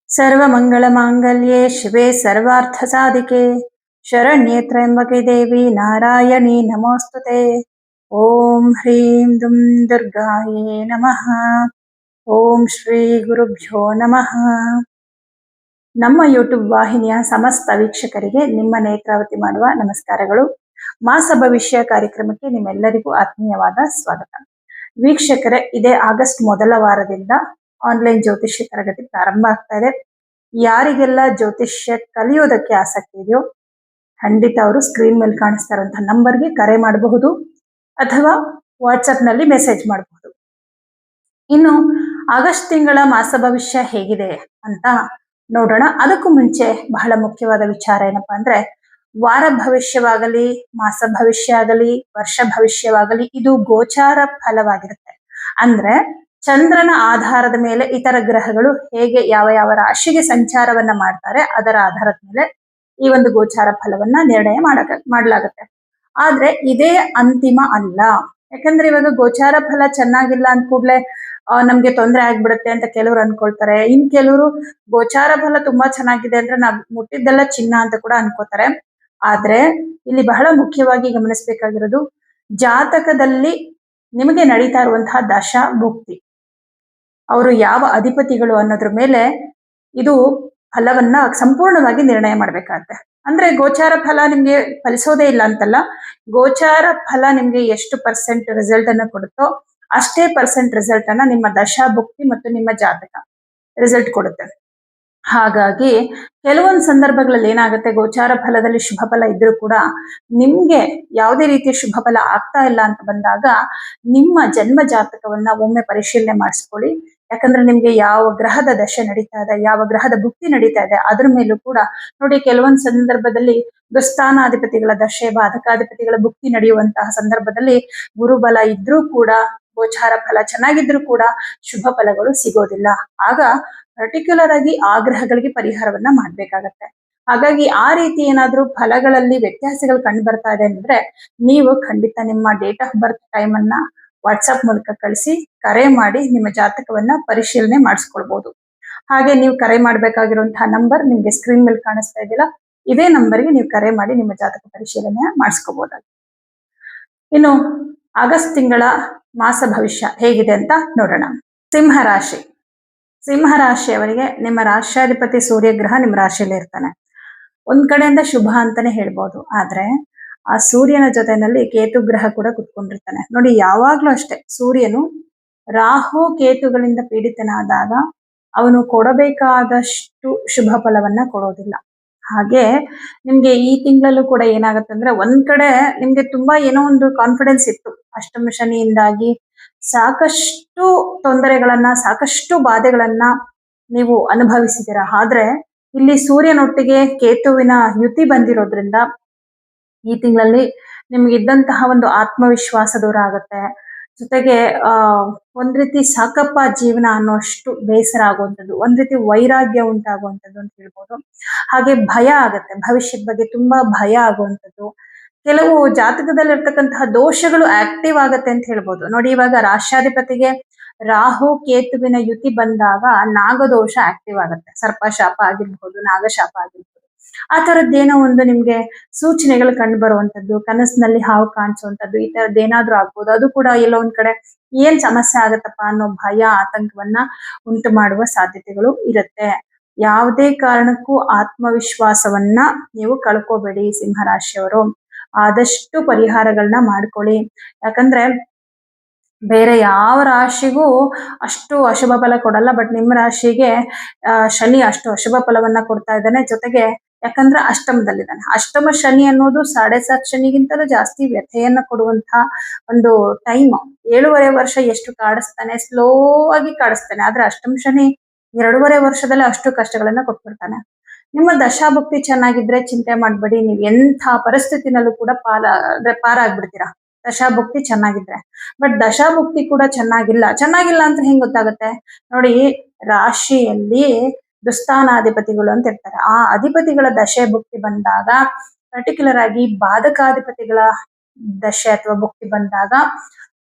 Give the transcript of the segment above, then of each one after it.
सर्वमङ्गलमाङ्गल्ये शिवे सर्वार्थसाधिके शरण्ये त्र्यम्बके देवी नारायणी नमोऽस्तुते। ॐ ह्रीं दुं दुर्गायै नमः। ಓಂ ಶ್ರೀ ಗುರುಭ್ಯೋ ನಮಃ. ನಮ್ಮ ಯೂಟ್ಯೂಬ್ ವಾಹಿನಿಯ ಸಮಸ್ತ ವೀಕ್ಷಕರಿಗೆ ನಿಮ್ಮ ನೇತ್ರಾವತಿ ಮಾಡುವ ನಮಸ್ಕಾರಗಳು. ಮಾಸ ಭವಿಷ್ಯ ಕಾರ್ಯಕ್ರಮಕ್ಕೆ ನಿಮ್ಮೆಲ್ಲರಿಗೂ ಆತ್ಮೀಯವಾದ ಸ್ವಾಗತ. ವೀಕ್ಷಕರೇ, ಇದೇ ಆಗಸ್ಟ್ ಮೊದಲ ವಾರದಿಂದ ಆನ್ಲೈನ್ ಜ್ಯೋತಿಷ್ಯ ತರಗತಿ ಪ್ರಾರಂಭ ಆಗ್ತಾ ಇದೆ. ಯಾರಿಗೆಲ್ಲ ಜ್ಯೋತಿಷ್ಯ ಕಲಿಯೋದಕ್ಕೆ ಆಸಕ್ತಿ ಇದೆಯೋ ಖಂಡಿತ ಅವರು ಸ್ಕ್ರೀನ್ ಮೇಲೆ ಕಾಣಿಸ್ತಾ ಇರುವಂತಹ ನಂಬರ್ಗೆ ಕರೆ ಮಾಡಬಹುದು ಅಥವಾ ವಾಟ್ಸಪ್ ನಲ್ಲಿ ಮೆಸೇಜ್ ಮಾಡಬಹುದು. ಇನ್ನು ಆಗಸ್ಟ್ ತಿಂಗಳ ಮಾಸ ಭವಿಷ್ಯ ಹೇಗಿದೆ ಅಂತ ನೋಡೋಣ. ಅದಕ್ಕೂ ಮುಂಚೆ ಬಹಳ ಮುಖ್ಯವಾದ ವಿಚಾರ ಏನಪ್ಪಾ ಅಂದ್ರೆ, ವಾರ ಭವಿಷ್ಯವಾಗಲಿ, ಮಾಸ ಭವಿಷ್ಯ ಆಗಲಿ, ವರ್ಷ ಭವಿಷ್ಯವಾಗಲಿ, ಇದು ಗೋಚಾರ ಫಲವಾಗಿರುತ್ತೆ. ಅಂದ್ರೆ ಚಂದ್ರನ ಆಧಾರದ ಮೇಲೆ ಇತರ ಗ್ರಹಗಳು ಹೇಗೆ ಯಾವ ಯಾವ ರಾಶಿಗೆ ಸಂಚಾರವನ್ನ ಮಾಡ್ತಾರೆ ಅದರ ಆಧಾರದ ಮೇಲೆ ಈ ಒಂದು ಗೋಚಾರ ಫಲವನ್ನ ನಿರ್ಣಯ ಮಾಡಲಾಗುತ್ತೆ. ಆದ್ರೆ ಇದೇ ಅಂತಿಮ ಅಲ್ಲ. ಯಾಕಂದ್ರೆ ಇವಾಗ ಗೋಚಾರ ಫಲ ಚೆನ್ನಾಗಿಲ್ಲ ಅಂದ ಕೂಡ್ಲೆ ನಮ್ಗೆ ತೊಂದರೆ ಆಗ್ಬಿಡುತ್ತೆ ಅಂತ ಕೆಲವರು ಅನ್ಕೊಳ್ತಾರೆ. ಇನ್ ಕೆಲವರು ಗೋಚಾರ ಫಲ ತುಂಬಾ ಚೆನ್ನಾಗಿದೆ ಅಂದ್ರೆ ನಾವ್ ಮುಟ್ಟಿದ್ದೆಲ್ಲ ಚಿನ್ನ ಅಂತ ಕೂಡ ಅನ್ಕೋತಾರೆ. ಆದ್ರೆ ಇಲ್ಲಿ ಬಹಳ ಮುಖ್ಯವಾಗಿ ಗಮನಿಸಬೇಕಾಗಿರೋದು, ಜಾತಕದಲ್ಲಿ ನಿಮಗೆ ನಡೀತಾ ಇರುವಂತಹ ದಶಾ ಭುಕ್ತಿ, ಅವರು ಯಾವ ಅಧಿಪತಿಗಳು ಅನ್ನೋದ್ರ ಮೇಲೆ ಇದು ಫಲವನ್ನ ಸಂಪೂರ್ಣವಾಗಿ ನಿರ್ಣಯ ಮಾಡ್ಬೇಕಾಗತ್ತೆ. ಅಂದ್ರೆ ಗೋಚಾರ ಫಲ ನಿಮ್ಗೆ ಫಲಿಸೋದೇ ಇಲ್ಲ ಅಂತಲ್ಲ, ಗೋಚಾರ ಫಲ ನಿಮ್ಗೆ ಎಷ್ಟು ಪರ್ಸೆಂಟ್ ರಿಸಲ್ಟ್ ಅನ್ನ ಕೊಡುತ್ತೋ ಅಷ್ಟೇ ಪರ್ಸೆಂಟ್ ರಿಸಲ್ಟ್ ಅನ್ನ ನಿಮ್ಮ ದಶಾ ಭುಕ್ತಿ ಮತ್ತು ನಿಮ್ಮ ಜಾತಕ ರಿಸಲ್ಟ್ ಕೊಡುತ್ತೆ. ಹಾಗಾಗಿ ಕೆಲವೊಂದು ಸಂದರ್ಭಗಳಲ್ಲಿ ಏನಾಗುತ್ತೆ, ಗೋಚಾರ ಫಲದಲ್ಲಿ ಶುಭ ಫಲ ಇದ್ರೂ ಕೂಡ ನಿಮ್ಗೆ ಯಾವುದೇ ರೀತಿಯ ಶುಭ ಫಲ ಆಗ್ತಾ ಇಲ್ಲ ಅಂತ ಬಂದಾಗ ನಿಮ್ಮ ಜನ್ಮ ಜಾತಕವನ್ನ ಒಮ್ಮೆ ಪರಿಶೀಲನೆ ಮಾಡಿಸ್ಕೊಳ್ಳಿ. ಯಾಕಂದ್ರೆ ನಿಮ್ಗೆ ಯಾವ ಗ್ರಹದ ದಶೆ ನಡೀತಾ ಇದೆ, ಯಾವ ಗ್ರಹದ ಭುಕ್ತಿ ನಡೀತಾ ಇದೆ ಅದ್ರ ಮೇಲೂ ಕೂಡ ನೋಡಿ. ಕೆಲವೊಂದು ಸಂದರ್ಭದಲ್ಲಿ ದುಸ್ಥಾನಾಧಿಪತಿಗಳ ದಶೆ, ಬಾಧಕಾಧಿಪತಿಗಳ ಭುಕ್ತಿ ನಡೆಯುವಂತಹ ಸಂದರ್ಭದಲ್ಲಿ ಗುರುಬಲ ಇದ್ರೂ ಕೂಡ, ಗೋಚಾರ ಫಲ ಚೆನ್ನಾಗಿದ್ರು ಕೂಡ ಶುಭ ಫಲಗಳು ಸಿಗೋದಿಲ್ಲ. ಆಗ ಪರ್ಟಿಕ್ಯುಲರ್ ಆಗಿ ಆ ಗ್ರಹಗಳಿಗೆ ಪರಿಹಾರವನ್ನ ಮಾಡ್ಬೇಕಾಗತ್ತೆ. ಹಾಗಾಗಿ ಆ ರೀತಿ ಏನಾದ್ರೂ ಫಲಗಳಲ್ಲಿ ವ್ಯತ್ಯಾಸಗಳು ಕಂಡು ಬರ್ತಾ ಇದೆ ಅಂದ್ರೆ ನೀವು ಖಂಡಿತ ನಿಮ್ಮ ಡೇಟ್ ಆಫ್ ಬರ್ತ್ ಟೈಮ್ ಅನ್ನ ವಾಟ್ಸಪ್ ಮೂಲಕ ಕಳಿಸಿ ಕರೆ ಮಾಡಿ ನಿಮ್ಮ ಜಾತಕವನ್ನ ಪರಿಶೀಲನೆ ಮಾಡಿಸ್ಕೊಳ್ಬಹುದು. ಹಾಗೆ ನೀವು ಕರೆ ಮಾಡ್ಬೇಕಾಗಿರುವಂತಹ ನಂಬರ್ ನಿಮ್ಗೆ ಸ್ಕ್ರೀನ್ ಮೇಲೆ ಕಾಣಿಸ್ತಾ ಇದೆಯಲ್ಲ, ಇದೇ ನಂಬರ್ಗೆ ನೀವು ಕರೆ ಮಾಡಿ ನಿಮ್ಮ ಜಾತಕ ಪರಿಶೀಲನೆ ಮಾಡಿಸ್ಕೋಬಹುದಾಗಿದೆ. ಇನ್ನು ಆಗಸ್ಟ್ ತಿಂಗಳ ಮಾಸ ಭವಿಷ್ಯ ಹೇಗಿದೆ ಅಂತ ನೋಡೋಣ. ಸಿಂಹರಾಶಿ. ಸಿಂಹರಾಶಿಯವರಿಗೆ ನಿಮ್ಮ ರಾಶ್ಯಾಧಿಪತಿ ಸೂರ್ಯಗ್ರಹ ನಿಮ್ಮ ರಾಶಿಯಲ್ಲಿ ಇರ್ತಾನೆ. ಒಂದ್ ಕಡೆಯಿಂದ ಶುಭ ಅಂತಾನೆ ಹೇಳ್ಬೋದು. ಆದ್ರೆ ಆ ಸೂರ್ಯನ ಜೊತೆನಲ್ಲಿ ಕೇತು ಗ್ರಹ ಕೂಡ ಕುತ್ಕೊಂಡಿರ್ತಾನೆ. ನೋಡಿ, ಯಾವಾಗ್ಲೂ ಅಷ್ಟೇ, ಸೂರ್ಯನು ರಾಹು ಕೇತುಗಳಿಂದ ಪೀಡಿತನಾದಾಗ ಅವನು ಕೊಡಬೇಕಾದಷ್ಟು ಶುಭ ಫಲವನ್ನ ಕೊಡೋದಿಲ್ಲ. ಹಾಗೆ ನಿಮ್ಗೆ ಈ ತಿಂಗಳಲ್ಲೂ ಕೂಡ ಏನಾಗುತ್ತೆ ಅಂದ್ರೆ, ಒಂದ್ ಕಡೆ ನಿಮ್ಗೆ ತುಂಬಾ ಏನೋ ಒಂದು ಕಾನ್ಫಿಡೆನ್ಸ್ ಇತ್ತು, ಅಷ್ಟಮ ಶನಿಯಿಂದಾಗಿ ಸಾಕಷ್ಟು ತೊಂದರೆಗಳನ್ನ, ಸಾಕಷ್ಟು ಬಾಧೆಗಳನ್ನ ನೀವು ಅನುಭವಿಸಿದ್ದೀರಾ. ಆದ್ರೆ ಇಲ್ಲಿ ಸೂರ್ಯನೊಟ್ಟಿಗೆ ಕೇತುವಿನ ಯುತಿ ಬಂದಿರೋದ್ರಿಂದ ಈ ತಿಂಗಳಲ್ಲಿ ನಿಮ್ಗೆ ಇದ್ದಂತಹ ಒಂದು ಆತ್ಮವಿಶ್ವಾಸ ದೂರ ಆಗುತ್ತೆ. ಜೊತೆಗೆ ಒಂದ್ ರೀತಿ ಸಾಕಪ್ಪ ಜೀವನ ಅನ್ನೋಷ್ಟು ಬೇಸರ ಆಗುವಂಥದ್ದು, ಒಂದ್ ರೀತಿ ವೈರಾಗ್ಯ ಉಂಟಾಗುವಂಥದ್ದು ಅಂತ ಹೇಳ್ಬೋದು. ಹಾಗೆ ಭಯ ಆಗತ್ತೆ, ಭವಿಷ್ಯದ ಬಗ್ಗೆ ತುಂಬಾ ಭಯ ಆಗುವಂಥದ್ದು. ಕೆಲವು ಜಾತಕದಲ್ಲಿ ಇರ್ತಕ್ಕಂತಹ ದೋಷಗಳು ಆಕ್ಟಿವ್ ಆಗತ್ತೆ ಅಂತ ಹೇಳ್ಬೋದು. ನೋಡಿ, ಇವಾಗ ರಾಶ್ಯಾಧಿಪತಿಗೆ ರಾಹು ಕೇತುವಿನ ಯುತಿ ಬಂದಾಗ ನಾಗದೋಷ ಆಕ್ಟಿವ್ ಆಗತ್ತೆ. ಸರ್ಪಶಾಪ ಆಗಿರ್ಬಹುದು, ನಾಗಶಾಪ ಆಗಿರ್ಬಹುದು. ಆ ತರದ್ದೇನೋ ಒಂದು ನಿಮ್ಗೆ ಸೂಚನೆಗಳು ಕಂಡು ಬರುವಂತದ್ದು, ಕನಸಿನಲ್ಲಿ ಹಾವು ಕಾಣಿಸುವಂತದ್ದು, ಈ ತರದ್ದೇನಾದ್ರೂ ಆಗ್ಬೋದು. ಅದು ಕೂಡ ಎಲ್ಲೋ ಒಂದ್ ಕಡೆ ಏನ್ ಸಮಸ್ಯೆ ಆಗತ್ತಪ್ಪ ಅನ್ನೋ ಭಯ, ಆತಂಕವನ್ನ ಉಂಟು ಮಾಡುವ ಸಾಧ್ಯತೆಗಳು ಇರುತ್ತೆ. ಯಾವುದೇ ಕಾರಣಕ್ಕೂ ಆತ್ಮವಿಶ್ವಾಸವನ್ನ ನೀವು ಕಳ್ಕೋಬೇಡಿ ಸಿಂಹರಾಶಿಯವರು. ಆದಷ್ಟು ಪರಿಹಾರಗಳನ್ನ ಮಾಡ್ಕೊಳ್ಳಿ. ಯಾಕಂದ್ರೆ ಬೇರೆ ಯಾವ ರಾಶಿಗೂ ಅಷ್ಟು ಅಶುಭ ಫಲ ಕೊಡಲ್ಲ, ಬಟ್ ನಿಮ್ಮ ರಾಶಿಗೆ ಶನಿ ಅಷ್ಟು ಅಶುಭ ಫಲವನ್ನ ಕೊಡ್ತಾ ಇದ್ದಾನೆ. ಜೊತೆಗೆ ಯಾಕಂದ್ರೆ ಅಷ್ಟಮದಲ್ಲಿದ್ದಾನೆ. ಅಷ್ಟಮ ಶನಿ ಅನ್ನೋದು 7.5 ಶನಿಗಿಂತಲೂ ಜಾಸ್ತಿ ವ್ಯಥೆಯನ್ನ ಕೊಡುವಂತಹ ಒಂದು ಟೈಮ್. 7.5 ವರ್ಷ ಎಷ್ಟು ಕಾಡಿಸ್ತಾನೆ, ಸ್ಲೋ ಆಗಿ ಕಾಡಿಸ್ತಾನೆ. ಆದ್ರೆ ಅಷ್ಟಮ ಶನಿ 2.5 ವರ್ಷದಲ್ಲಿ ಅಷ್ಟು ಕಷ್ಟಗಳನ್ನ ಕೊಟ್ಬಿಡ್ತಾನೆ. ನಿಮ್ಮ ದಶಾಭುಕ್ತಿ ಚೆನ್ನಾಗಿದ್ರೆ ಚಿಂತೆ ಮಾಡ್ಬೇಡಿ, ನೀವ್ ಎಂಥ ಪರಿಸ್ಥಿತಿನಲ್ಲೂ ಕೂಡ ಪಾರಾಗ್ಬಿಡ್ತೀರಾ ದಶಾಭುಕ್ತಿ ಚೆನ್ನಾಗಿದ್ರೆ. ಬಟ್ ದಶಾಭುಕ್ತಿ ಕೂಡ ಚೆನ್ನಾಗಿಲ್ಲ ಅಂತ ಹೆಂಗ್ ಗೊತ್ತಾಗುತ್ತೆ ನೋಡಿ, ರಾಶಿಯಲ್ಲಿ ದುಸ್ಥಾನಾಧಿಪತಿಗಳು ಅಂತ ಇರ್ತಾರೆ. ಆ ಅಧಿಪತಿಗಳ ದಶೆ ಭುಕ್ತಿ ಬಂದಾಗ, ಪರ್ಟಿಕ್ಯುಲರ್ ಆಗಿ ಬಾಧಕಾಧಿಪತಿಗಳ ದಶೆ ಅಥವಾ ಭುಕ್ತಿ ಬಂದಾಗ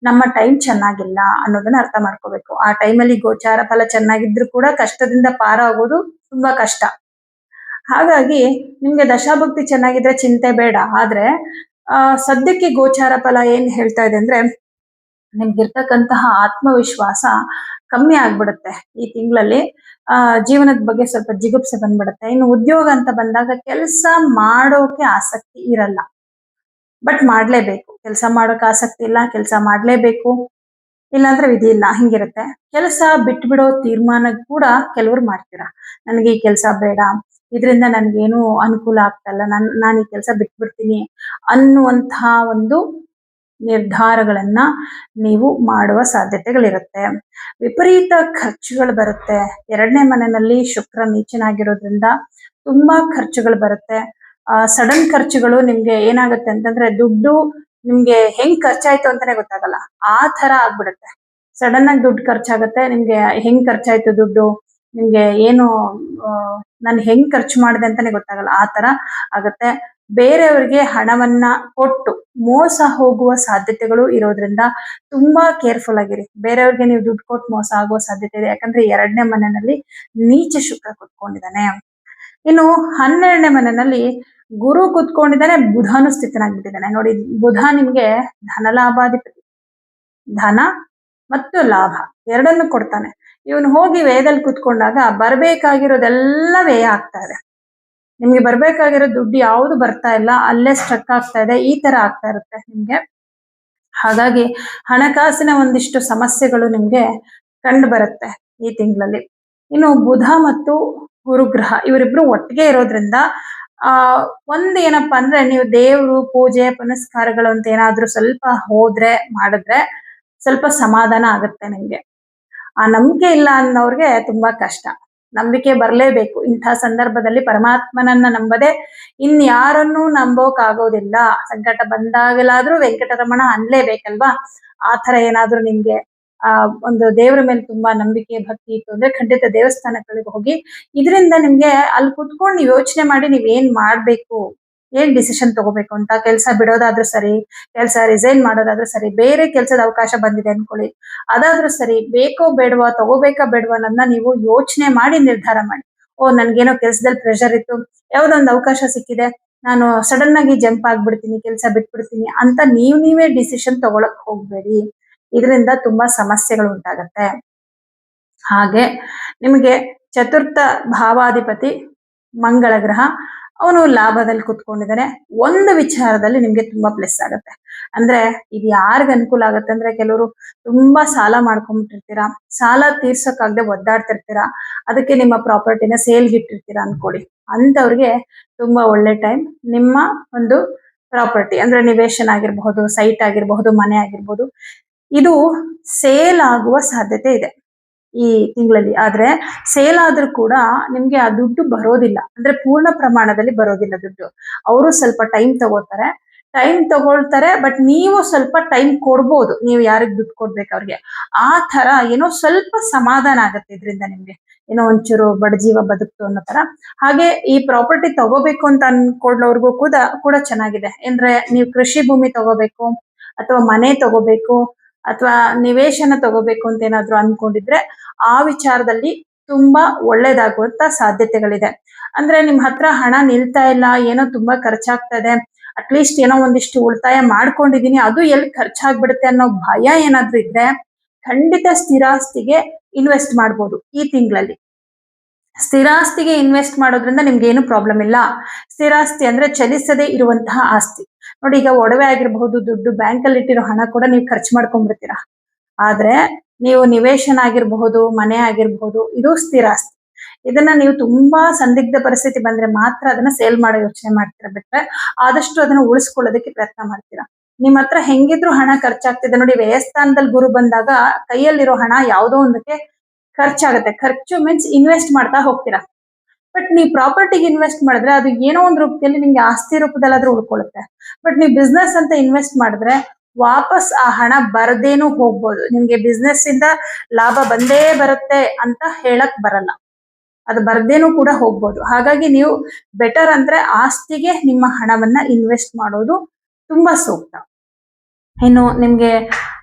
ನಮ್ಮ ಟೈಮ್ ಚೆನ್ನಾಗಿಲ್ಲ ಅನ್ನೋದನ್ನ ಅರ್ಥ ಮಾಡ್ಕೋಬೇಕು. ಆ ಟೈಮಲ್ಲಿ ಗೋಚಾರ ಫಲ ಚೆನ್ನಾಗಿದ್ರು ಕೂಡ ಕಷ್ಟದಿಂದ ಪಾರಾಗೋದು ತುಂಬಾ ಕಷ್ಟ. ಹಾಗಾಗಿ ನಿಮ್ಗೆ ದಶಾಭುಕ್ತಿ ಚೆನ್ನಾಗಿದ್ರೆ ಚಿಂತೆ ಬೇಡ. ಆದ್ರೆ ಸದ್ಯಕ್ಕೆ ಗೋಚಾರ ಫಲ ಏನ್ ಹೇಳ್ತಾ ಇದೆ ಅಂದ್ರೆ ನಿಮ್ಗಿರ್ತಕ್ಕಂತಹ ಆತ್ಮವಿಶ್ವಾಸ ಕಮ್ಮಿ ಆಗ್ಬಿಡುತ್ತೆ ಈ ತಿಂಗಳಲ್ಲಿ. ಜೀವನದ ಬಗ್ಗೆ ಸ್ವಲ್ಪ ಜಿಗುಪ್ಸೆ ಬಂದ್ಬಿಡುತ್ತೆ. ಇನ್ನು ಉದ್ಯೋಗ ಅಂತ ಬಂದಾಗ ಕೆಲಸ ಮಾಡೋಕೆ ಆಸಕ್ತಿ ಇರಲ್ಲ, ಬಟ್ ಮಾಡ್ಲೇಬೇಕು. ಕೆಲಸ ಮಾಡೋಕೆ ಆಸಕ್ತಿ ಇಲ್ಲ, ಕೆಲಸ ಮಾಡ್ಲೇಬೇಕು, ಇಲ್ಲಾಂದ್ರೆ ವಿಧಿ ಇಲ್ಲ, ಹಿಂಗಿರುತ್ತೆ. ಕೆಲಸ ಬಿಟ್ಬಿಡೋ ತೀರ್ಮಾನ ಕೂಡ ಕೆಲವರು ಮಾಡ್ತೀರಾ. ನನಗೆ ಈ ಕೆಲಸ ಬೇಡ, ಇದರಿಂದ ನನ್ಗೇನು ಅನುಕೂಲ ಆಗ್ತಲ್ಲ, ನಾನು ಈ ಕೆಲಸ ಬಿಟ್ಬಿಡ್ತೀನಿ ಅನ್ನುವಂತಹ ಒಂದು ನಿರ್ಧಾರಗಳನ್ನ ನೀವು ಮಾಡುವ ಸಾಧ್ಯತೆಗಳಿರುತ್ತೆ. ವಿಪರೀತ ಖರ್ಚುಗಳು ಬರುತ್ತೆ. 2ನೇ ಮನೆಯಲ್ಲಿ ಶುಕ್ರ ನೀಚನಾಗಿರೋದ್ರಿಂದ ತುಂಬಾ ಖರ್ಚುಗಳು ಬರುತ್ತೆ. ಸಡನ್ ಖರ್ಚುಗಳು ನಿಮ್ಗೆ ಏನಾಗುತ್ತೆ ಅಂತಂದ್ರೆ ದುಡ್ಡು ನಿಮ್ಗೆ ಹೆಂಗ್ ಖರ್ಚಾಯ್ತು ಅಂತಾನೆ ಗೊತ್ತಾಗಲ್ಲ, ಆ ತರ ಆಗ್ಬಿಡುತ್ತೆ. ಸಡನ್ ಆಗಿ ದುಡ್ಡು ಖರ್ಚಾಗತ್ತೆ, ನಿಮ್ಗೆ ಹೆಂಗ್ ಖರ್ಚಾಯ್ತು ದುಡ್ಡು, ನಿಮ್ಗೆ ಏನು ನಾನು ಹೆಂಗ್ ಖರ್ಚು ಮಾಡಿದೆ ಅಂತಾನೆ ಗೊತ್ತಾಗಲ್ಲ, ಆ ತರ ಆಗತ್ತೆ. ಬೇರೆಯವರಿಗೆ ಹಣವನ್ನ ಕೊಟ್ಟು ಮೋಸ ಹೋಗುವ ಸಾಧ್ಯತೆಗಳು ಇರೋದ್ರಿಂದ ತುಂಬಾ ಕೇರ್ಫುಲ್ ಆಗಿರಿ. ಬೇರೆಯವ್ರಿಗೆ ನೀವು ದುಡ್ಡು ಕೊಟ್ಟು ಮೋಸ ಆಗುವ ಸಾಧ್ಯತೆ ಇದೆ, ಯಾಕಂದ್ರೆ 2ನೇ ಮನೆಯಲ್ಲಿ ನೀಚ ಶುಕ್ರ ಕುತ್ಕೊಂಡಿದ್ದಾನೆ. ಇನ್ನು 12ನೇ ಮನೆಯಲ್ಲಿ ಗುರು ಕುತ್ಕೊಂಡಿದ್ದಾನೆ, ಬುಧನು ಸ್ಥಿತನಾಗ್ಬಿಟ್ಟಿದ್ದಾನೆ. ನೋಡಿ, ಬುಧ ನಿಮ್ಗೆ ಧನಲಾಭಾಧಿಪತಿ, ಧನ ಮತ್ತು ಲಾಭ ಎರಡನ್ನು ಕೊಡ್ತಾನೆ. ಇವನು ಹೋಗಿ ವೇದಲ್ಲಿ ಕುತ್ಕೊಂಡಾಗ ಬರ್ಬೇಕಾಗಿರೋದೆಲ್ಲ ವ್ಯಯ ಆಗ್ತಾ ಇದೆ. ನಿಮ್ಗೆ ಬರ್ಬೇಕಾಗಿರೋ ದುಡ್ಡು ಯಾವುದು ಬರ್ತಾ ಇಲ್ಲ, ಅಲ್ಲೇ ಸ್ಟ್ರಕ್ ಆಗ್ತಾ ಇದೆ, ಈ ತರ ಆಗ್ತಾ ಇರುತ್ತೆ ನಿಮ್ಗೆ. ಹಾಗಾಗಿ ಹಣಕಾಸಿನ ಒಂದಿಷ್ಟು ಸಮಸ್ಯೆಗಳು ನಿಮ್ಗೆ ಕಂಡು ಬರುತ್ತೆ ಈ ತಿಂಗಳಲ್ಲಿ. ಇನ್ನು ಬುಧ ಮತ್ತು ಗುರುಗ್ರಹ ಇವರಿಬ್ರು ಒಟ್ಟಿಗೆ ಇರೋದ್ರಿಂದ ಒಂದ್ ಏನಪ್ಪಾ ಅಂದ್ರೆ ನೀವು ದೇವ್ರು ಪೂಜೆ ಪುನಸ್ಕಾರಗಳು ಅಂತ ಏನಾದ್ರೂ ಸ್ವಲ್ಪ ಹೋದ್ರೆ ಮಾಡಿದ್ರೆ ಸ್ವಲ್ಪ ಸಮಾಧಾನ ಆಗುತ್ತೆ ನಿಮ್ಗೆ. ಆ ನಂಬಿಕೆ ಇಲ್ಲ ಅನ್ನೋರ್ಗೆ ತುಂಬಾ ಕಷ್ಟ. ನಂಬಿಕೆ ಬರ್ಲೇಬೇಕು ಇಂಥ ಸಂದರ್ಭದಲ್ಲಿ. ಪರಮಾತ್ಮನನ್ನ ನಂಬದೆ ಇನ್ಯಾರನ್ನೂ ನಂಬೋಕ್ ಆಗೋದಿಲ್ಲ. ಸಂಕಟ ಬಂದಾಗಲಾದ್ರೂ ವೆಂಕಟರಮಣ ಅನ್ಲೇಬೇಕಲ್ವಾ. ಆ ತರ ಏನಾದ್ರೂ ನಿಮ್ಗೆ ಒಂದು ದೇವರ ಮೇಲೆ ತುಂಬಾ ನಂಬಿಕೆ ಭಕ್ತಿ ಇತ್ತು ಅಂದ್ರೆ ಖಂಡಿತ ದೇವಸ್ಥಾನಗಳಿಗೆ ಹೋಗಿ. ಇದರಿಂದ ನಿಮ್ಗೆ ಅಲ್ಲಿ ಕುತ್ಕೊಂಡು ಯೋಚನೆ ಮಾಡಿ ನೀವೇನ್ ಮಾಡ್ಬೇಕು, ಏನ್ ಡಿಸಿಷನ್ ತಗೋಬೇಕು ಅಂತ. ಕೆಲಸ ಬಿಡೋದಾದ್ರೂ ಸರಿ, ಕೆಲಸ ರಿಸೈನ್ ಮಾಡೋದಾದ್ರೂ ಸರಿ, ಬೇರೆ ಕೆಲಸದ ಅವಕಾಶ ಬಂದಿದೆ ಅನ್ಕೊಳ್ಳಿ, ಅದಾದ್ರೂ ಸರಿ, ಬೇಕೋ ಬೇಡವಾ, ತಗೋಬೇಕಾ ಬೇಡವಾ ಅನ್ನೋದನ್ನ ನೀವು ಯೋಚನೆ ಮಾಡಿ ನಿರ್ಧಾರ ಮಾಡಿ. ನನ್ಗೇನೋ ಕೆಲಸದಲ್ಲಿ ಪ್ರೆಷರ್ ಇತ್ತು, ಯಾವ್ದೊಂದು ಅವಕಾಶ ಸಿಕ್ಕಿದೆ, ನಾನು ಸಡನ್ ಆಗಿ ಜಂಪ್ ಆಗ್ಬಿಡ್ತೀನಿ, ಕೆಲಸ ಬಿಟ್ಬಿಡ್ತೀನಿ ಅಂತ ನೀವೇ ಡಿಸಿಷನ್ ತಗೊಳಕ್ ಹೋಗ್ಬೇಡಿ. ಇದರಿಂದ ತುಂಬಾ ಸಮಸ್ಯೆಗಳು ಉಂಟಾಗತ್ತೆ. ಹಾಗೆ ನಿಮಗೆ ಚತುರ್ಥ ಭಾವಾಧಿಪತಿ ಮಂಗಳ ಗ್ರಹ, ಅವನು ಲಾಭದಲ್ಲಿ ಕುತ್ಕೊಂಡಿದ್ದಾನೆ. ಒಂದು ವಿಚಾರದಲ್ಲಿ ನಿಮ್ಗೆ ತುಂಬಾ ಪ್ಲಸ್ ಆಗುತ್ತೆ. ಅಂದ್ರೆ ಇದು ಯಾರಿಗ ಅನುಕೂಲ ಆಗುತ್ತೆ ಅಂದ್ರೆ ಕೆಲವರು ತುಂಬಾ ಸಾಲ ಮಾಡ್ಕೊಂಡ್ಬಿಟ್ಟಿರ್ತೀರಾ, ಸಾಲ ತೀರ್ಸೋಕಾಗದೆ ಒದ್ದಾಡ್ತಿರ್ತೀರಾ, ಅದಕ್ಕೆ ನಿಮ್ಮ ಪ್ರಾಪರ್ಟಿನ ಸೇಲ್ಗೆ ಇಟ್ಟಿರ್ತೀರಾ ಅನ್ಕೊಳ್ಳಿ. ಅಂತವ್ರಿಗೆ ತುಂಬಾ ಒಳ್ಳೆ ಟೈಮ್. ನಿಮ್ಮ ಒಂದು ಪ್ರಾಪರ್ಟಿ ಅಂದ್ರೆ ನಿವೇಶನ ಆಗಿರಬಹುದು, ಸೈಟ್ ಆಗಿರಬಹುದು, ಮನೆ ಆಗಿರ್ಬೋದು, ಇದು ಸೇಲ್ ಆಗುವ ಸಾಧ್ಯತೆ ಇದೆ ಈ ತಿಂಗಳಲ್ಲಿ. ಆದ್ರೆ ಸೇಲ್ ಆದ್ರೂ ಕೂಡ ನಿಮ್ಗೆ ಆ ದುಡ್ಡು ಬರೋದಿಲ್ಲ, ಅಂದ್ರೆ ಪೂರ್ಣ ಪ್ರಮಾಣದಲ್ಲಿ ಬರೋದಿಲ್ಲ ದುಡ್ಡು. ಅವರು ಸ್ವಲ್ಪ ಟೈಮ್ ತಗೊಳ್ತಾರೆ, ಬಟ್ ನೀವು ಸ್ವಲ್ಪ ಟೈಮ್ ಕೊಡ್ಬೋದು. ನೀವು ಯಾರಿಗೆ ದುಡ್ಡು ಕೊಡ್ಬೇಕು ಅವ್ರಿಗೆ, ಆ ತರ ಏನೋ ಸ್ವಲ್ಪ ಸಮಾಧಾನ ಆಗತ್ತೆ ಇದರಿಂದ ನಿಮ್ಗೆ. ಏನೋ ಒಂಚೂರು ಬಡಜೀವ ಬದುಕ್ತು ಅನ್ನೋ ತರ. ಹಾಗೆ ಈ ಪ್ರಾಪರ್ಟಿ ತಗೋಬೇಕು ಅಂತ ಅನ್ಕೊಳ್ಳೋರ್ಗೂ ಕೂಡ ಚೆನ್ನಾಗಿದೆ. ಅಂದ್ರೆ ನೀವು ಕೃಷಿ ಭೂಮಿ ತಗೋಬೇಕು ಅಥವಾ ಮನೆ ತಗೋಬೇಕು ಅಥವಾ ನಿವೇಶನ ತಗೋಬೇಕು ಅಂತ ಏನಾದ್ರು ಅನ್ಕೊಂಡಿದ್ರೆ ಆ ವಿಚಾರದಲ್ಲಿ ತುಂಬಾ ಒಳ್ಳೇದಾಗುವಂತ ಸಾಧ್ಯತೆಗಳಿದೆ. ಅಂದ್ರೆ ನಿಮ್ ಹತ್ರ ಹಣ ನಿಲ್ತಾ ಇಲ್ಲ, ಏನೋ ತುಂಬಾ ಖರ್ಚಾಗ್ತಾ ಇದೆ, ಅಟ್ಲೀಸ್ಟ್ ಏನೋ ಒಂದಿಷ್ಟು ಉಳಿತಾಯ ಮಾಡ್ಕೊಂಡಿದೀನಿ, ಅದು ಎಲ್ಲಿ ಖರ್ಚಾಗ್ಬಿಡುತ್ತೆ ಅನ್ನೋ ಭಯ ಏನಾದ್ರೂ ಇದ್ರೆ ಖಂಡಿತ ಸ್ಥಿರಾಸ್ತಿಗೆ ಇನ್ವೆಸ್ಟ್ ಮಾಡ್ಬೋದು ಈ ತಿಂಗಳಲ್ಲಿ. ಸ್ಥಿರಾಸ್ತಿಗೆ ಇನ್ವೆಸ್ಟ್ ಮಾಡೋದ್ರಿಂದ ನಿಮ್ಗೆ ಏನು ಪ್ರಾಬ್ಲಮ್ ಇಲ್ಲ. ಸ್ಥಿರಾಸ್ತಿ ಅಂದ್ರೆ ಚಲಿಸದೇ ಇರುವಂತಹ ಆಸ್ತಿ. ನೋಡಿ, ಈಗ ಒಡವೆ ಆಗಿರಬಹುದು, ದುಡ್ಡು ಬ್ಯಾಂಕಲ್ಲಿ ಇಟ್ಟಿರೋ ಹಣ ಕೂಡ ನೀವು ಖರ್ಚು ಮಾಡ್ಕೊಂಡ್ಬಿಡ್ತೀರಾ. ಆದ್ರೆ ನೀವು ನಿವೇಶನ ಆಗಿರಬಹುದು, ಮನೆ ಆಗಿರಬಹುದು, ಇದು ಸ್ಥಿರಾಸ್ತಿ. ಇದನ್ನ ನೀವು ತುಂಬಾ ಸಂದಿಗ್ಧ ಪರಿಸ್ಥಿತಿ ಬಂದ್ರೆ ಮಾತ್ರ ಅದನ್ನ ಸೇಲ್ ಮಾಡೋ ಯೋಚನೆ ಮಾಡ್ತೀರಾ, ಬಿಟ್ರೆ ಆದಷ್ಟು ಅದನ್ನ ಉಳಿಸ್ಕೊಳ್ಳೋದಕ್ಕೆ ಪ್ರಯತ್ನ ಮಾಡ್ತೀರಾ. ನಿಮ್ ಹತ್ರ ಹೆಂಗಿದ್ರು ಹಣ ಖರ್ಚಾಗ್ತಿದೆ. ನೋಡಿ, ವ್ಯಯಸ್ಥಾನದಲ್ಲಿ ಗುರು ಬಂದಾಗ ಕೈಯಲ್ಲಿರೋ ಹಣ ಯಾವುದೋ ಒಂದಕ್ಕೆ ಖರ್ಚಾಗುತ್ತೆ. ಖರ್ಚು ಮೀನ್ಸ್ ಇನ್ವೆಸ್ಟ್ ಮಾಡ್ತಾ ಹೋಗ್ತೀರಾ. ಬಟ್ ನೀವು ಪ್ರಾಪರ್ಟಿಗೆ ಇನ್ವೆಸ್ಟ್ ಮಾಡಿದ್ರೆ ಅದು ಏನೋ ಒಂದು ರೂಪದಲ್ಲಿ ನಿಮ್ಗೆ ಆಸ್ತಿ ರೂಪದಲ್ಲಾದ್ರೂ ಉಳ್ಕೊಳ್ಳುತ್ತೆ. ಬಟ್ ನೀವು ಬಿಸ್ನೆಸ್ ಅಂತ ಇನ್ವೆಸ್ಟ್ ಮಾಡಿದ್ರೆ ವಾಪಸ್ ಆ ಹಣ ಬರದೇನು ಹೋಗ್ಬೋದು. ನಿಮ್ಗೆ ಬಿಸ್ನೆಸ್ ಇಂದ ಲಾಭ ಬಂದೇ ಬರುತ್ತೆ ಅಂತ ಹೇಳಕ್ ಬರಲ್ಲ, ಅದು ಬರ್ದೇನೂ ಕೂಡ ಹೋಗ್ಬೋದು. ಹಾಗಾಗಿ ನೀವು ಬೆಟರ್ ಅಂದ್ರೆ ಆಸ್ತಿಗೆ ನಿಮ್ಮ ಹಣವನ್ನ ಇನ್ವೆಸ್ಟ್ ಮಾಡೋದು ತುಂಬಾ ಸೂಕ್ತ. ಇನ್ನು ನಿಮ್ಗೆ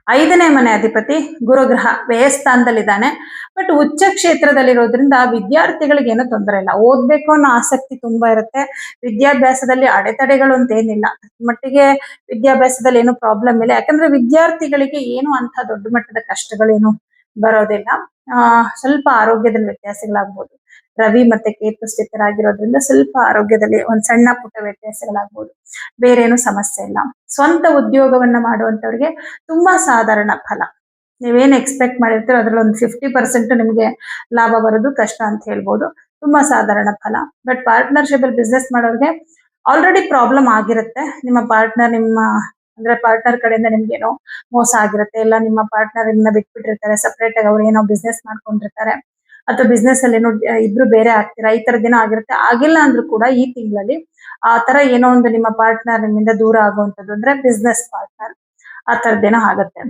5ನೇ ಮನೆ ಅಧಿಪತಿ ಗುರುಗ್ರಹ ವ್ಯಯಸ್ಥಾನದಲ್ಲಿದ್ದಾನೆ. ಬಟ್ ಉಚ್ಚ ಕ್ಷೇತ್ರದಲ್ಲಿರೋದ್ರಿಂದ ವಿದ್ಯಾರ್ಥಿಗಳಿಗೆ ಏನೂ ತೊಂದರೆ ಇಲ್ಲ. ಓದ್ಬೇಕು ಅನ್ನೋ ಆಸಕ್ತಿ ತುಂಬಾ ಇರುತ್ತೆ. ವಿದ್ಯಾಭ್ಯಾಸದಲ್ಲಿ ಅಡೆತಡೆಗಳು ಅಂತ ಏನಿಲ್ಲ. ಮಟ್ಟಿಗೆ ವಿದ್ಯಾಭ್ಯಾಸದಲ್ಲಿ ಏನು ಪ್ರಾಬ್ಲಮ್ ಇಲ್ಲ. ಯಾಕಂದ್ರೆ ವಿದ್ಯಾರ್ಥಿಗಳಿಗೆ ಏನು ಅಂತ ದೊಡ್ಡ ಮಟ್ಟದ ಕಷ್ಟಗಳೇನು ಬರೋದಿಲ್ಲ. ಸ್ವಲ್ಪ ಆರೋಗ್ಯದಲ್ಲಿ ವ್ಯತ್ಯಾಸಗಳಾಗ್ಬೋದು. ರವಿ ಮತ್ತೆ ಕೇತು ಸ್ಥಿತರಾಗಿರೋದ್ರಿಂದ ಸ್ವಲ್ಪ ಆರೋಗ್ಯದಲ್ಲಿ ಒಂದ್ ಸಣ್ಣ ಪುಟ್ಟ ವ್ಯತ್ಯಾಸಗಳಾಗ್ಬೋದು. ಬೇರೇನು ಸಮಸ್ಯೆ ಇಲ್ಲ. ಸ್ವಂತ ಉದ್ಯೋಗವನ್ನ ಮಾಡುವಂತವ್ರಿಗೆ ತುಂಬಾ ಸಾಧಾರಣ ಫಲ. ನೀವೇನ್ ಎಕ್ಸ್ಪೆಕ್ಟ್ ಮಾಡಿರ್ತೀರೋ ಅದ್ರಲ್ಲಿ ಒಂದು 50% ನಿಮ್ಗೆ ಲಾಭ ಬರೋದು ಕಷ್ಟ ಅಂತ ಹೇಳ್ಬೋದು. ತುಂಬಾ ಸಾಧಾರಣ ಫಲ. ಬಟ್ ಪಾರ್ಟ್ನರ್ಶಿಪ್ ಅಲ್ಲಿ ಬಿಸ್ನೆಸ್ ಮಾಡೋರಿಗೆ ಆಲ್ರೆಡಿ ಪ್ರಾಬ್ಲಮ್ ಆಗಿರುತ್ತೆ. ನಿಮ್ಮ ಪಾರ್ಟ್ನರ್ ಕಡೆಯಿಂದ ನಿಮ್ಗೇನೋ ಮೋಸ ಆಗಿರುತ್ತೆ. ಇಲ್ಲ ನಿಮ್ಮ ಪಾರ್ಟ್ನರ್ ನಿಮ್ಮನ್ನ ಬಿಟ್ಬಿಟ್ಟಿರ್ತಾರೆ, ಸಪರೇಟ್ ಆಗಿ ಅವ್ರು ಏನೋ ಬಿಸ್ನೆಸ್ ಮಾಡ್ಕೊಂಡಿರ್ತಾರೆ, ಅಥವಾ ಬಿಸ್ನೆಸ್ ಅಲ್ಲಿ ಏನೋ ಇಬ್ರು ಬೇರೆ ಆಗ್ತೀರಾ, ಈ ತರದ್ದೇನೋ ಆಗಿರುತ್ತೆ. ಆಗಿಲ್ಲ ಅಂದ್ರೂ ಕೂಡ ಈ ತಿಂಗಳಲ್ಲಿ ಆ ತರ ಏನೋ ಒಂದು ನಿಮ್ಮ ಪಾರ್ಟ್ನರ್ ನಿಮ್ಮಿಂದ ದೂರ ಆಗುವಂಥದ್ದು, ಅಂದ್ರೆ ಬಿಸ್ನೆಸ್ ಪಾರ್ಟ್ನರ್, ಆ ತರದ್ದೇನೋ ಆಗುತ್ತೆ.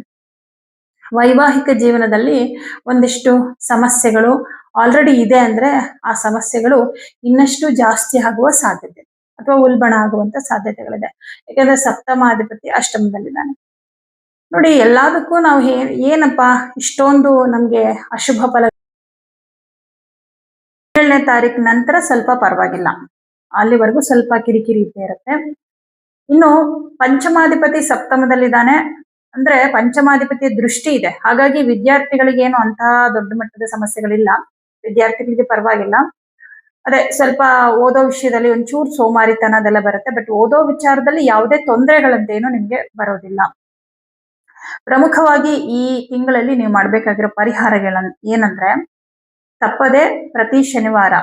ವೈವಾಹಿಕ ಜೀವನದಲ್ಲಿ ಒಂದಿಷ್ಟು ಸಮಸ್ಯೆಗಳು ಆಲ್ರೆಡಿ ಇದೆ ಅಂದ್ರೆ ಆ ಸಮಸ್ಯೆಗಳು ಇನ್ನಷ್ಟು ಜಾಸ್ತಿ ಆಗುವ ಸಾಧ್ಯತೆ ಅಥವಾ ಉಲ್ಬಣ ಆಗುವಂತ ಸಾಧ್ಯತೆಗಳಿದೆ. ಯಾಕಂದ್ರೆ ಸಪ್ತಮಾಧಿಪತಿ ಅಷ್ಟಮದಲ್ಲಿದ್ದಾನೆ. ನೋಡಿ, ಎಲ್ಲದಕ್ಕೂ ನಾವು ಏನಪ್ಪಾ ಇಷ್ಟೊಂದು ನಮ್ಗೆ ಅಶುಭ ಫಲ. 7ನೇ ತಾರೀಕು ನಂತರ ಸ್ವಲ್ಪ ಪರವಾಗಿಲ್ಲ, ಅಲ್ಲಿವರೆಗೂ ಸ್ವಲ್ಪ ಕಿರಿಕಿರಿ ಇದ್ದೇ ಇರುತ್ತೆ. ಇನ್ನು ಪಂಚಮಾಧಿಪತಿ ಸಪ್ತಮದಲ್ಲಿದ್ದಾನೆ ಅಂದ್ರೆ ಪಂಚಮಾಧಿಪತಿಯ ದೃಷ್ಟಿ ಇದೆ. ಹಾಗಾಗಿ ವಿದ್ಯಾರ್ಥಿಗಳಿಗೆ ಏನು ಅಂತಹ ದೊಡ್ಡ ಮಟ್ಟದ ಸಮಸ್ಯೆಗಳಿಲ್ಲ. ವಿದ್ಯಾರ್ಥಿಗಳಿಗೆ ಪರವಾಗಿಲ್ಲ. ಅದೇ ಸ್ವಲ್ಪ ಓದೋ ವಿಷಯದಲ್ಲಿ ಒಂಚೂರು ಸೋಮಾರಿತನ ಅದೆಲ್ಲ ಬರುತ್ತೆ. ಬಟ್ ಓದೋ ವಿಚಾರದಲ್ಲಿ ಯಾವುದೇ ತೊಂದರೆಗಳಂತೇನು ನಿಮ್ಗೆ ಬರೋದಿಲ್ಲ. ಪ್ರಮುಖವಾಗಿ ಈ ತಿಂಗಳಲ್ಲಿ ನೀವು ಮಾಡ್ಬೇಕಾಗಿರೋ ಪರಿಹಾರಗಳ ಏನಂದ್ರೆ, ತಪ್ಪದೆ ಪ್ರತಿ ಶನಿವಾರ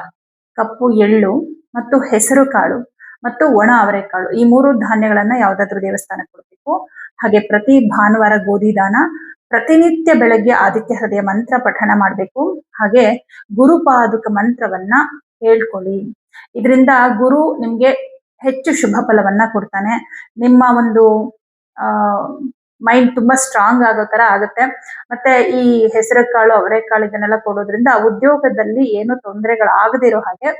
ಕಪ್ಪು ಎಳ್ಳು ಮತ್ತು ಹೆಸರು ಕಾಳು ಮತ್ತು ಒಣ ಅವರೆಕಾಳು, ಈ 3 ಧಾನ್ಯಗಳನ್ನ ಯಾವ್ದಾದ್ರು ದೇವಸ್ಥಾನಕ್ಕೆ ಕೊಡ್ಬೇಕು. ಹಾಗೆ ಪ್ರತಿ ಭಾನುವಾರ ಗೋಧಿ ದಾನ, ಪ್ರತಿನಿತ್ಯ ಬೆಳಗ್ಗೆ ಆದಿತ್ಯ ಹೃದಯ ಮಂತ್ರ ಪಠಣ ಮಾಡ್ಬೇಕು. ಹಾಗೆ ಗುರುಪಾದುಕ ಮಂತ್ರವನ್ನ ಹೇಳ್ಕೊಳ್ಳಿ. ಇದರಿಂದ ಗುರು ನಿಮ್ಗೆ ಹೆಚ್ಚು ಶುಭ ಫಲವನ್ನ ಕೊಡ್ತಾನೆ. ನಿಮ್ಮ ಒಂದು ಮೈಂಡ್ ತುಂಬಾ ಸ್ಟ್ರಾಂಗ್ ಆಗೋ ತರ ಆಗುತ್ತೆ. ಮತ್ತೆ ಈ ಹೆಸರು ಕಾಳು ಅವರೆಕಾಳು ಇದನ್ನೆಲ್ಲ ಕೊಡೋದ್ರಿಂದ ಉದ್ಯೋಗದಲ್ಲಿ ಏನು ತೊಂದರೆಗಳಾಗದಿರೋ ಹಾಗೆ,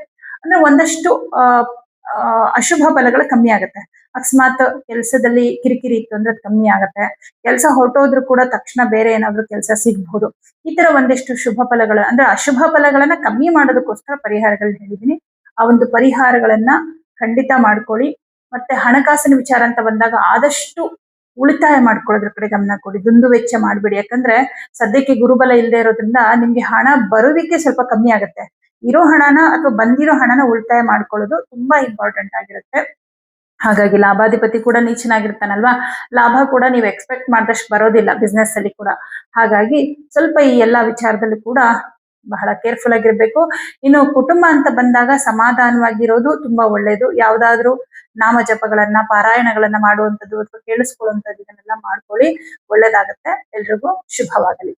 ಅಂದ್ರೆ ಒಂದಷ್ಟು ಅಶುಭ ಫಲಗಳು ಕಮ್ಮಿ ಆಗುತ್ತೆ. ಅಕಸ್ಮಾತ್ ಕೆಲಸದಲ್ಲಿ ಕಿರಿಕಿರಿ ಇತ್ತು ಅಂದ್ರೆ ಅದು ಕಮ್ಮಿ ಆಗುತ್ತೆ. ಕೆಲಸ ಹೊರಟೋದ್ರೂ ಕೂಡ ತಕ್ಷಣ ಬೇರೆ ಏನಾದ್ರೂ ಕೆಲಸ ಸಿಗ್ಬಹುದು. ಈ ತರ ಒಂದಿಷ್ಟು ಶುಭ ಫಲಗಳು, ಅಂದ್ರೆ ಅಶುಭ ಫಲಗಳನ್ನ ಕಮ್ಮಿ ಮಾಡೋದಕ್ಕೋಸ್ಕರ ಪರಿಹಾರಗಳನ್ನ ಹೇಳಿದೀನಿ. ಆ ಒಂದು ಪರಿಹಾರಗಳನ್ನ ಖಂಡಿತ ಮಾಡ್ಕೊಳ್ಳಿ. ಮತ್ತೆ ಹಣಕಾಸಿನ ವಿಚಾರ ಅಂತ ಬಂದಾಗ ಆದಷ್ಟು ಉಳಿತಾಯ ಮಾಡ್ಕೊಳ್ಳೋದ್ರ ಕಡೆ ಗಮನ ಕೊಡಿ. ದುಂದು ವೆಚ್ಚ ಮಾಡ್ಬೇಡಿ. ಯಾಕಂದ್ರೆ ಸದ್ಯಕ್ಕೆ ಗುರುಬಲ ಇಲ್ಲದೆ ಇರೋದ್ರಿಂದ ನಿಮ್ಗೆ ಹಣ ಬರುವಿಕೆ ಸ್ವಲ್ಪ ಕಮ್ಮಿ ಆಗುತ್ತೆ. ಇರೋ ಹಣನ ಅಥವಾ ಬಂದಿರೋ ಹಣನ ಉಳಿತಾಯ ಮಾಡ್ಕೊಳ್ಳೋದು ತುಂಬಾ ಇಂಪಾರ್ಟೆಂಟ್ ಆಗಿರುತ್ತೆ. ಹಾಗಾಗಿ ಲಾಭಾಧಿಪತಿ ಕೂಡ ನೀಚನಾಗಿರ್ತಾನಲ್ವಾ, ಲಾಭ ಕೂಡ ನೀವು ಎಕ್ಸ್ಪೆಕ್ಟ್ ಮಾಡಿದಷ್ಟು ಬರೋದಿಲ್ಲ ಬಿಸ್ನೆಸ್ ಅಲ್ಲಿ ಕೂಡ. ಹಾಗಾಗಿ ಸ್ವಲ್ಪ ಈ ಎಲ್ಲಾ ವಿಚಾರದಲ್ಲಿ ಕೂಡ ಬಹಳ ಕೇರ್ಫುಲ್ ಆಗಿರ್ಬೇಕು. ಇನ್ನು ಕುಟುಂಬ ಅಂತ ಬಂದಾಗ ಸಮಾಧಾನವಾಗಿರೋದು ತುಂಬಾ ಒಳ್ಳೇದು. ಯಾವ್ದಾದ್ರು ನಾಮ ಜಪಗಳನ್ನ ಪಾರಾಯಣಗಳನ್ನ ಮಾಡುವಂಥದ್ದು ಅಥವಾ ಕೇಳಿಸ್ಕೊಳ್ಳುವಂಥದ್ದು ಇದನ್ನೆಲ್ಲ ಮಾಡ್ಕೊಳ್ಳಿ, ಒಳ್ಳೇದಾಗತ್ತೆ. ಎಲ್ರಿಗೂ ಶುಭವಾಗಲಿ.